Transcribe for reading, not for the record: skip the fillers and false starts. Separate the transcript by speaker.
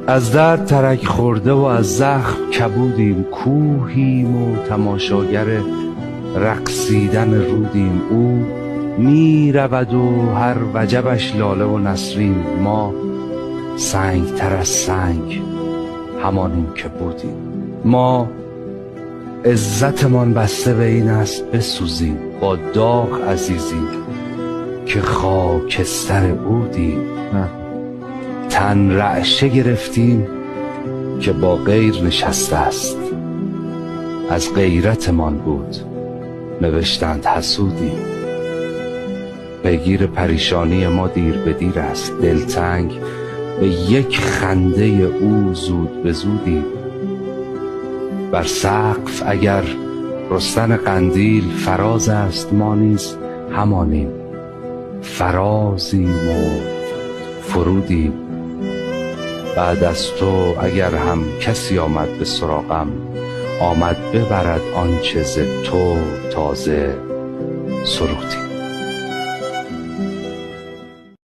Speaker 1: از درد ترک خورده و از زخم کبودیم، کوهیم و تماشاگر رقصیدن رودیم. او می رود و هر وجبش لاله و نسرین، ما سنگ تر از سنگ همانیم که بودیم. ما عزتمان بسته به این است بسوزیم، با داغ عزیزیم که خاکستر عودیم. تن رعشه گرفتیم که با غیر نشسته است، از غیرتمان بود نوشتند حسودیم. پیگیر پریشانی ما دیر به دیر است، دلتنگ به یک خنده او زود به زودیم. بر سقف اگر رستن قندیل فراز است، ما نیز همانیم، فرازیم و فرودیم. بعد از تو اگر هم کسی آمد به سراغم، آمد ببرد آنچه ز تو تازه سرودیم.